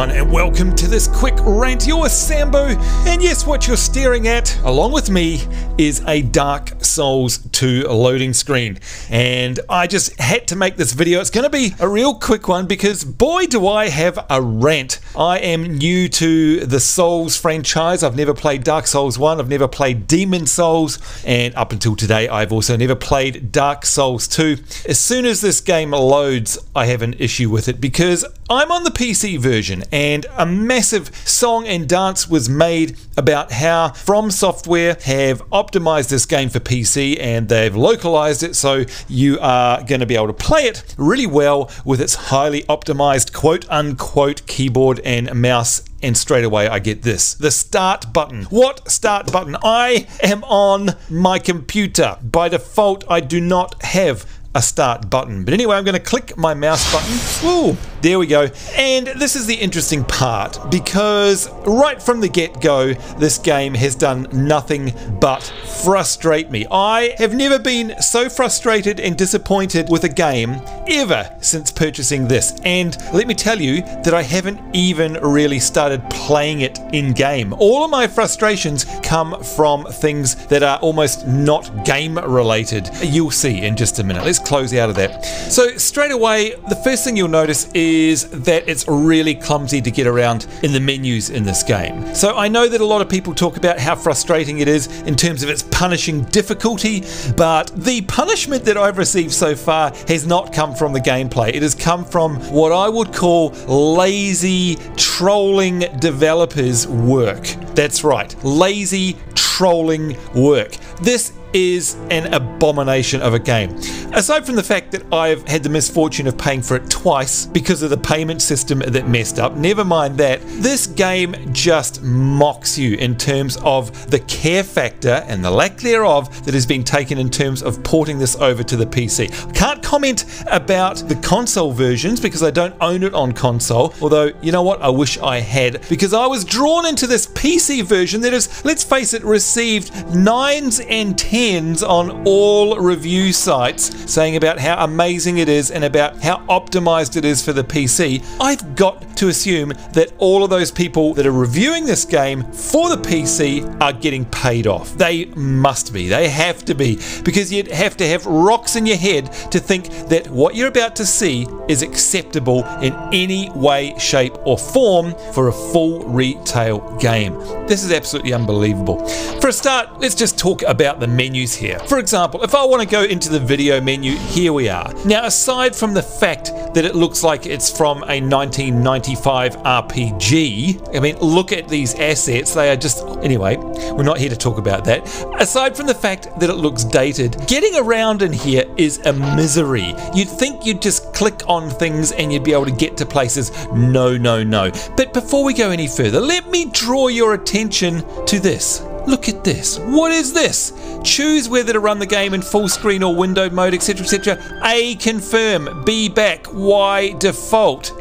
everyone, and welcome to this quick rant. You're Sambo, and yes, what you're staring at, along with me, is a Dark Souls 2 loading screen. And I just had to make this video. It's going to be a real quick one because boy do I have a rant. I am new to the Souls franchise. I've never played Dark Souls 1, I've never played Demon Souls, and up until today I've also never played Dark Souls 2. As soon as this game loads, I have an issue with it because I'm on the PC version, and a massive song and dance was made about how FromSoftware have optimized this game for PC and they've localized it so you are going to be able to play it really well with its highly optimized quote-unquote keyboard and mouse. And straight away I get this, the start button. What start button? I am on my computer. By default, I do not have a start button. But anyway, I'm going to click my mouse button. Ooh, there we go. And this is the interesting part because right from the get-go, this game has done nothing but frustrate me. I have never been so frustrated and disappointed with a game ever since purchasing this. And let me tell you that I haven't even really started playing it in-game. All of my frustrations come from things that are almost not game-related. You'll see in just a minute. Let's close out of that. So straight away, the first thing you'll notice is that it's really clumsy to get around in the menus in this game. So I know that a lot of people talk about how frustrating it is in terms of its punishing difficulty, but the punishment that I've received so far has not come from the gameplay. It has come from what I would call lazy trolling developers work. That's right, lazy trolling work. This is an abomination of a game. Aside from the fact that I've had the misfortune of paying for it twice because of the payment system that messed up, never mind that, this game just mocks you in terms of the care factor and the lack thereof that has been taken in terms of porting this over to the PC. I can't comment about the console versions because I don't own it on console, although you know what, I wish I had, because I was drawn into this PC version that is, let's face it, received 9s and 10s on all review sites saying about how amazing it is and about how optimized it is for the PC. I've got to assume that all of those people that are reviewing this game for the PC are getting paid off. They must be. They have to be, because you'd have to have rocks in your head to think that what you're about to see is acceptable in any way, shape or form for a full retail game. This is absolutely unbelievable. For a start, let's just talk about the menus here. For example, if I want to go into the video menu, here we are. Now, aside from the fact that it looks like it's from a 1995 RPG, I mean, look at these assets. They are just... Anyway, we're not here to talk about that. Aside from the fact that it looks dated, getting around in here is a misery. You'd think you'd just click on things and you'd be able to get to places. No, no, no. But before we go any further, let me draw your attention to this. Look at this. What is this? Choose whether to run the game in full screen or windowed mode, etc, etc. A, confirm. B, back. Y, default.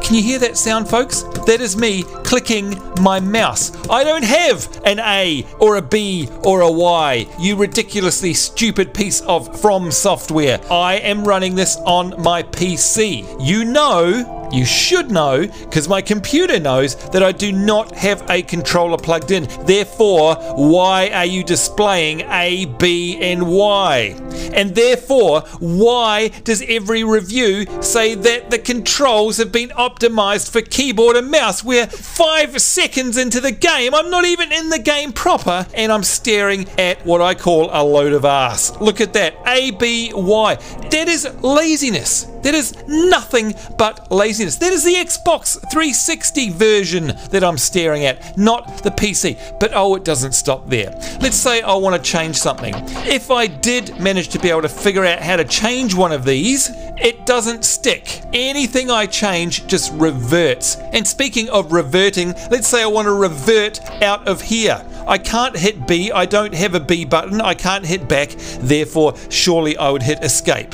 Can you hear that sound, folks? That is me clicking my mouse. I don't have an A or a B or a Y, you ridiculously stupid piece of FromSoftware. I am running this on my PC. You know, you should know, because my computer knows that I do not have a controller plugged in. Therefore, why are you displaying A, B, and Y? And therefore, why does every review say that the controls have been optimized for keyboard and mouse? We're 5 seconds into the game. I'm not even in the game proper, and I'm staring at what I call a load of ass. Look at that. A, B, Y. That is laziness. That is nothing but laziness. That is the Xbox 360 version that I'm staring at, not the PC. But oh, it doesn't stop there. Let's say I want to change something. If I did manage to be able to figure out how to change one of these, it doesn't stick. Anything I change just reverts. And speaking of reverting, let's say I want to revert out of here. I can't hit B, I don't have a B button, I can't hit back, therefore surely I would hit escape.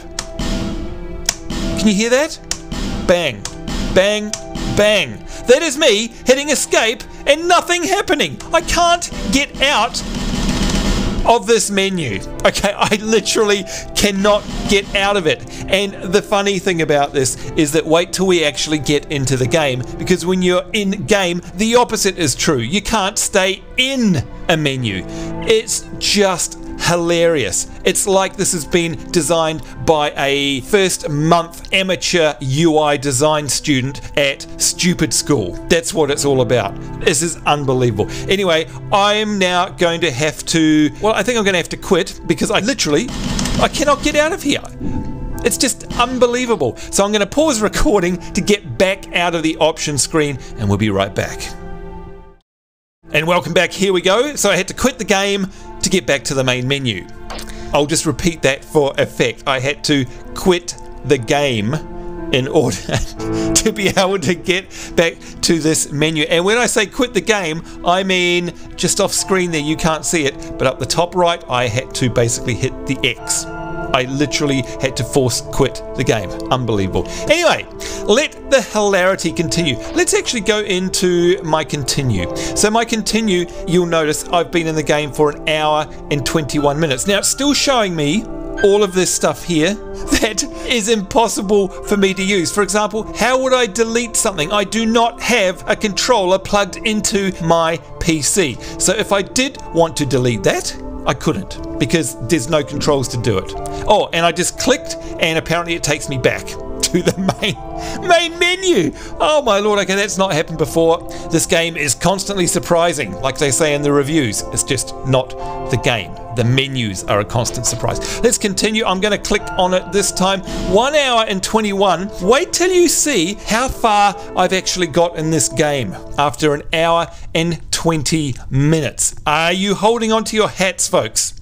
Can you hear that? Bang, bang, bang. That is me hitting escape and nothing happening. I can't get out of this menu. Okay, I literally cannot get out of it. And the funny thing about this is that wait till we actually get into the game, because when you're in game, the opposite is true. You can't stay in a menu. It's just hilarious. It's like this has been designed by a first month amateur UI design student at stupid school. That's what it's all about. This is unbelievable. Anyway, I'm now going to have to, well, I think I'm going to have to quit because I cannot get out of here. It's just unbelievable. So I'm going to pause recording to get back out of the options screen, and we'll be right back. And welcome back, here we go. So I had to quit the game to get back to the main menu. I'll just repeat that for effect. I had to quit the game in order to be able to get back to this menu. And when I say quit the game, I mean just off screen there, you can't see it, but up the top right, I had to basically hit the X. I literally had to force quit the game. Unbelievable. Anyway, let the hilarity continue. Let's actually go into my continue. So my continue, you'll notice I've been in the game for an hour and 21 minutes. Now it's still showing me all of this stuff here that is impossible for me to use. For example, how would I delete something? I do not have a controller plugged into my PC. So if I did want to delete that, I couldn't, because there's no controls to do it. Oh, and I just clicked, and apparently it takes me back to the main menu. Oh my lord, okay, that's not happened before. This game is constantly surprising, like they say in the reviews. It's just not the game. The menus are a constant surprise. Let's continue. I'm going to click on it this time. 1 hour and 21. Wait till you see how far I've actually got in this game after an hour and 20 minutes. Are you holding on to your hats, folks?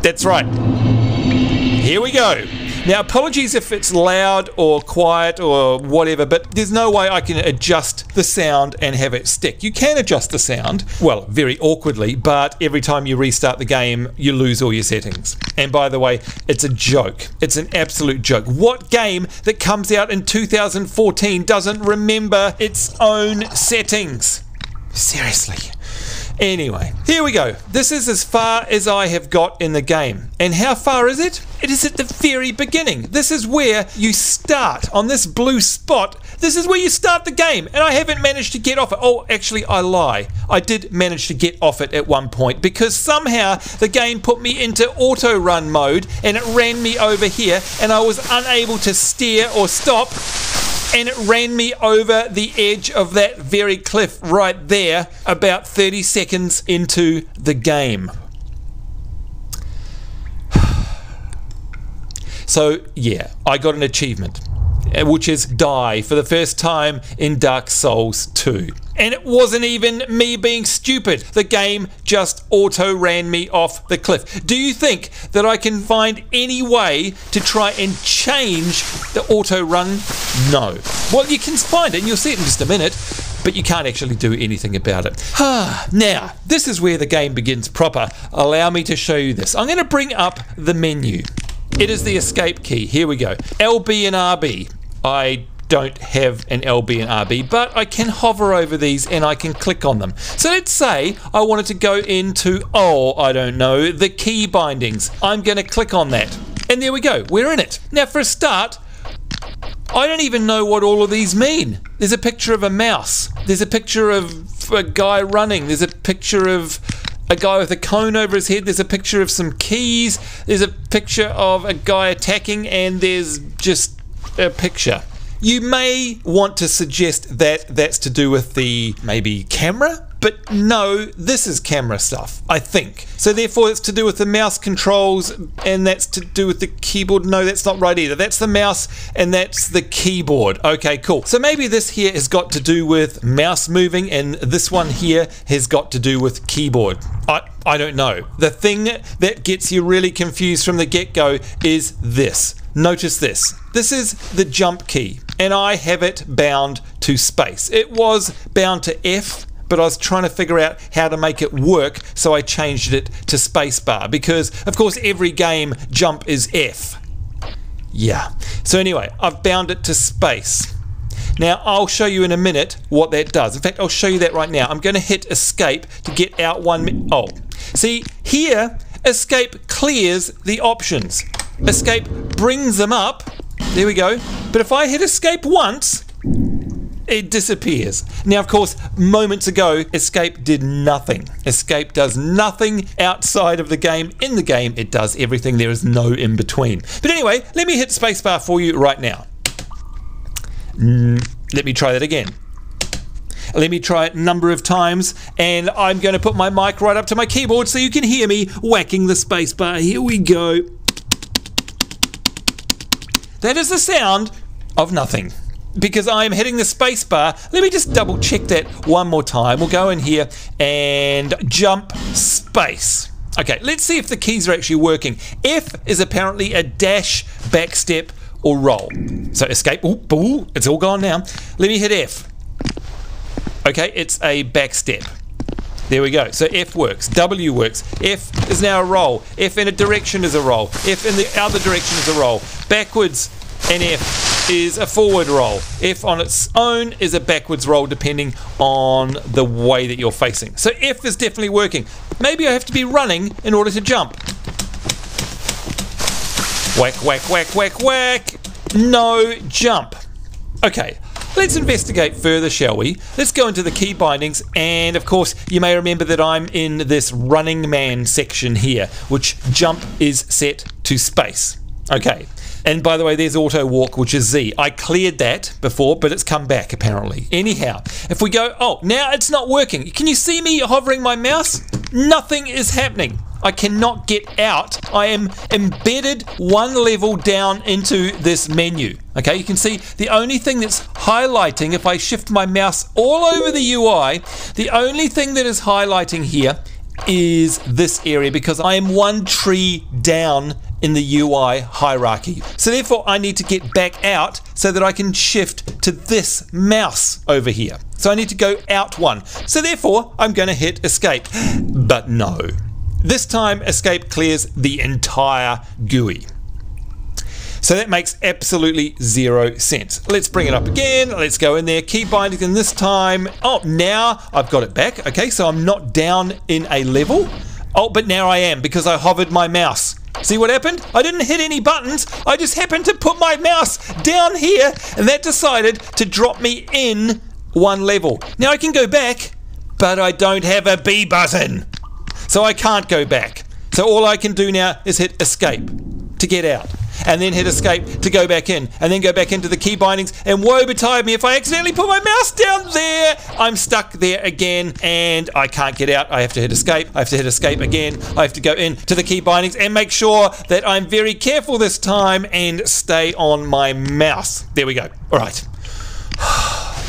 That's right. Here we go. Now, apologies if it's loud or quiet or whatever, but there's no way I can adjust the sound and have it stick. You can adjust the sound, well, very awkwardly, but every time you restart the game, you lose all your settings. And by the way, it's a joke. It's an absolute joke. What game that comes out in 2014 doesn't remember its own settings? Seriously. Anyway, here we go. This is as far as I have got in the game. And how far is it? It is at the very beginning. This is where you start. On this blue spot, this is where you start the game. And I haven't managed to get off it. Oh, actually, I lie. I did manage to get off it at one point, because somehow the game put me into auto run mode and it ran me over here, and I was unable to steer or stop. And it ran me over the edge of that very cliff right there about 30 seconds into the game. So yeah, I got an achievement, which is die for the first time in Dark Souls 2. And it wasn't even me being stupid. The game just auto ran me off the cliff. Do you think that I can find any way to try and change the auto run? No. Well, you can find it, and you'll see it in just a minute, but you can't actually do anything about it. Now, this is where the game begins proper. Allow me to show you this. I'm going to bring up the menu. It is the escape key. Here we go. LB and RB. I don't have an LB and RB, but I can hover over these and I can click on them. So let's say I wanted to go into, I don't know, the key bindings. I'm going to click on that. And there we go. We're in it. Now for a start, I don't even know what all of these mean. There's a picture of a mouse. There's a picture of a guy running. There's a picture of a guy with a cone over his head. There's a picture of some keys. There's a picture of a guy attacking, and there's just a picture. You may want to suggest that that's to do with the maybe camera, but no, this is camera stuff, I think. So therefore it's to do with the mouse controls, and that's to do with the keyboard. No, that's not right either. That's the mouse and that's the keyboard. Okay, cool. So maybe this here has got to do with mouse moving, and this one here has got to do with keyboard. I don't know. The thing that gets you really confused from the get-go is this. Notice this. This is the jump key, and I have it bound to space. It was bound to F, but I was trying to figure out how to make it work, so I changed it to spacebar, because of course every game jump is F. Yeah. So anyway, I've bound it to space. Now I'll show you in a minute what that does. In fact, I'll show you that right now. I'm going to hit escape to get out See, here, escape clears the options. Escape brings them up. There we go. But if I hit escape once, it disappears. Now, of course, moments ago, escape did nothing. Escape does nothing outside of the game. In the game, it does everything. There is no in between. But anyway, let me hit spacebar for you right now. Let me try that again. Let me try it a number of times, and I'm going to put my mic right up to my keyboard so you can hear me whacking the spacebar. Here we go. That is the sound of nothing, because I am hitting the spacebar. Let me just double check that one more time. We'll go in here and jump space. Okay, let's see if the keys are actually working. F is apparently a dash, backstep, or roll. So escape. Ooh, it's all gone now. Let me hit F. Okay, it's a backstep. There we go. So F works. W works. F is now a roll. F in a direction is a roll. F in the other direction is a roll. Backwards and F is a forward roll. F on its own is a backwards roll depending on the way that you're facing. So F is definitely working. Maybe I have to be running in order to jump. Whack, whack, whack, whack, whack. No jump. Okay. Let's investigate further, shall we? Let's go into the key bindings, and of course you may remember that I'm in this running man section here, which jump is set to space. Okay, and by the way, there's auto walk, which is Z. I cleared that before, but it's come back apparently. Anyhow, if we go, oh, now it's not working. Can you see me hovering my mouse? Nothing is happening. I cannot get out. I am embedded one level down into this menu. Okay, you can see the only thing that's highlighting, if I shift my mouse all over the UI, the only thing that is highlighting here is this area, because I am one tree down in the UI hierarchy. So therefore I need to get back out so that I can shift to this mouse over here. So I need to go out one. So therefore I'm going to hit escape. But no. This time escape clears the entire GUI. So that makes absolutely zero sense. Let's bring it up again. Let's go in there, key binding, and this time, oh, now I've got it back. Okay, so I'm not down in a level. Oh, but now I am, because I hovered my mouse. See what happened? I didn't hit any buttons. I just happened to put my mouse down here, and that decided to drop me in one level. Now I can go back, but I don't have a B button. So I can't go back. So all I can do now is hit escape to get out, and then hit escape to go back in, and then go back into the key bindings, and woe betide me if I accidentally put my mouse down there. I'm stuck there again, and I can't get out. I have to hit escape. I have to hit escape again. I have to go in to the key bindings and make sure that I'm very careful this time and stay on my mouse. There we go. All right.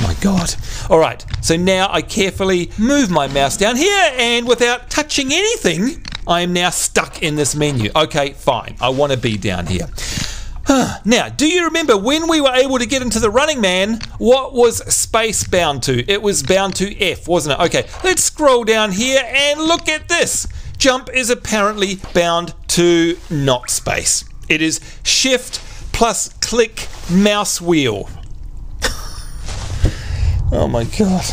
My God. All right, so now I carefully move my mouse down here, and without touching anything, I am now stuck in this menu. Okay, fine. I want to be down here. Now, do you remember when we were able to get into the running man, what was space bound to? It was bound to F, wasn't it? Okay, let's scroll down here and look at this. Jump is apparently bound to not space. It is shift plus click mouse wheel. Oh my God.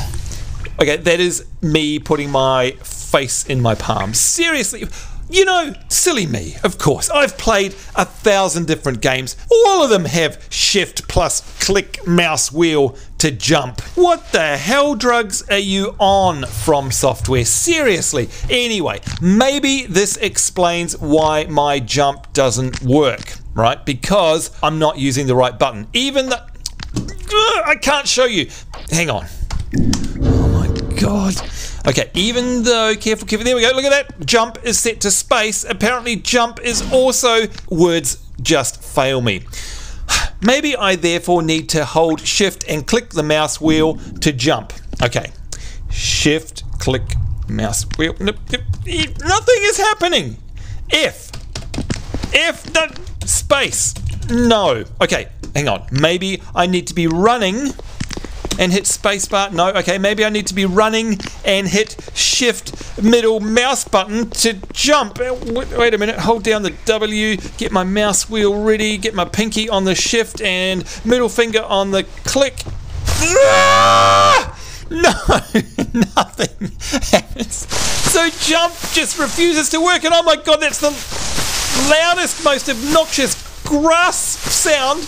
Okay, that is me putting my face in my palm. Seriously, you know, silly me, of course. I've played 1,000 different games. All of them have shift plus click mouse wheel to jump. What the hell drugs are you on, FromSoftware? Seriously. Anyway, maybe this explains why my jump doesn't work, right? Because I'm not using the right button. Even the... I can't show you. Hang on. Oh my God. Okay, even though, careful, there we go, look at that. Jump is set to space. Apparently jump is also, words just fail me. Maybe I therefore need to hold shift and click the mouse wheel to jump. Okay, shift, click, mouse wheel. Nothing is happening. F, space, no. Okay, hang on, maybe I need to be running and hit spacebar. No, okay, maybe I need to be running and hit shift middle mouse button to jump. Wait a minute, hold down the W, get my mouse wheel ready, get my pinky on the shift and middle finger on the click. Ah! No, nothing happens. So jump just refuses to work, and oh my god, that's the loudest, most obnoxious grass sound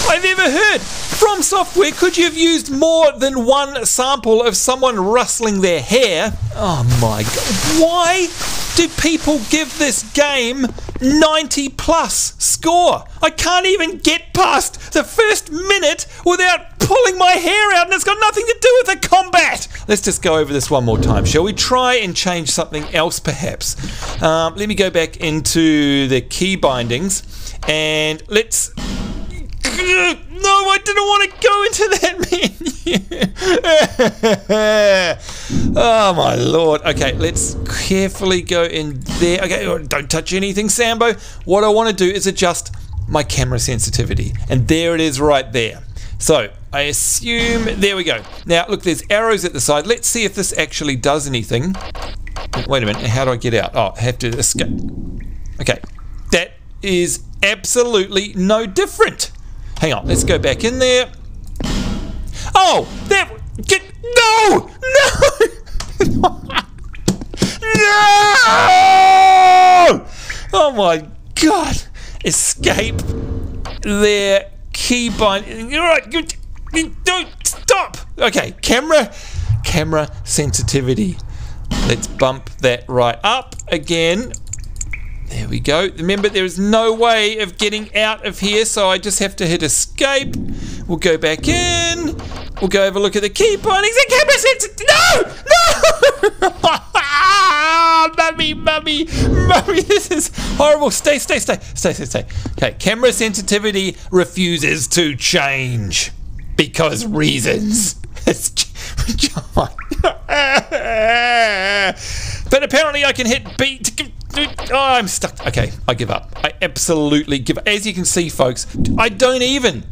I've ever heard. FromSoftware, could you have used more than one sample of someone rustling their hair? Oh my god, why do people give this game 90 plus score? I can't even get past the first minute without pulling my hair out, and it's got nothing to do with the combat. Let's just go over this one more time. Shall we try and change something else perhaps? Let me go back into the key bindings and let's... No, I didn't want to go into that menu. Oh my lord. Okay, let's carefully go in there. Okay, don't touch anything, Sambo. What I want to do is adjust my camera sensitivity, and there it is right there. So I assume, there we go. Now look, there's arrows at the side. Let's see if this actually does anything. Wait a minute, how do I get out? Oh, I have to escape. Okay, that is absolutely no different. Hang on, let's go back in there. Oh, that... No! No! No! Oh my god. Escape their key binding. Alright, don't stop. Okay, camera sensitivity. Let's bump that right up again. There we go. Remember, there is no way of getting out of here, so I just have to hit escape. We'll go back in. We'll go have a look at the key bindings. The camera sensitivity. No! No! Mummy, this is horrible. Stay. Okay, camera sensitivity refuses to change because reasons. But apparently I can hit B to... Oh, I'm stuck. Okay, I give up. I absolutely give up. As you can see, folks, I don't even...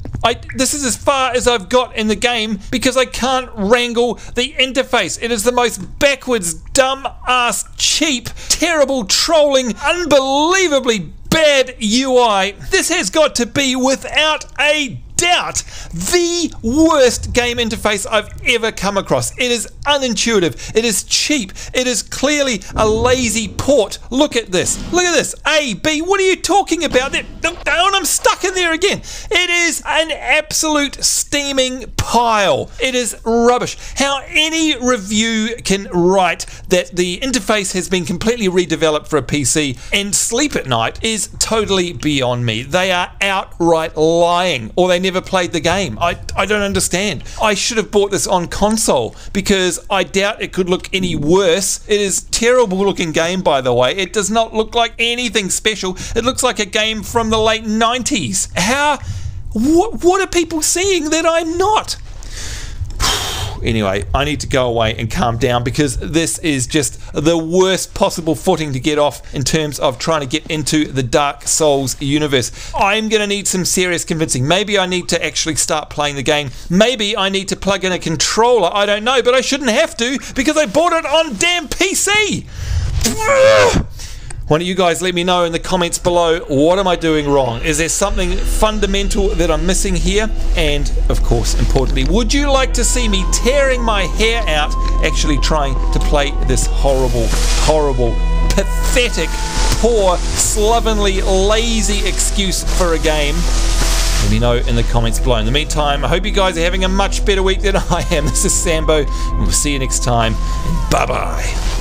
This is as far as I've got in the game because I can't wrangle the interface. It is the most backwards, dumb-ass, cheap, terrible, trolling, unbelievably bad UI. This has got to be, without a doubt, the worst game interface I've ever come across. It is unintuitive. It is cheap. It is clearly a lazy port. Look at this. Look at this. A, B. What are you talking about? I'm stuck in there again. It is an absolute steaming pile. It is rubbish. How any review can write that the interface has been completely redeveloped for a PC and sleep at night is totally beyond me. They are outright lying, or they never played the game. I don't understand. I should have bought this on console because I doubt it could look any worse. It is a terrible looking game, by the way. It does not look like anything special. It looks like a game from the late 90s. What are people seeing that I'm not? Anyway, I need to go away and calm down because this is just the worst possible footing to get off in terms of trying to get into the Dark Souls universe. I'm going to need some serious convincing. Maybe I need to actually start playing the game. Maybe I need to plug in a controller. I don't know, but I shouldn't have to because I bought it on damn PC. Why don't you guys let me know in the comments below, what am I doing wrong? Is there something fundamental that I'm missing here? And, of course, importantly, would you like to see me tearing my hair out actually trying to play this horrible, pathetic, poor, slovenly, lazy excuse for a game? Let me know in the comments below. In the meantime, I hope you guys are having a much better week than I am. This is Sambo, and we'll see you next time. Bye-bye.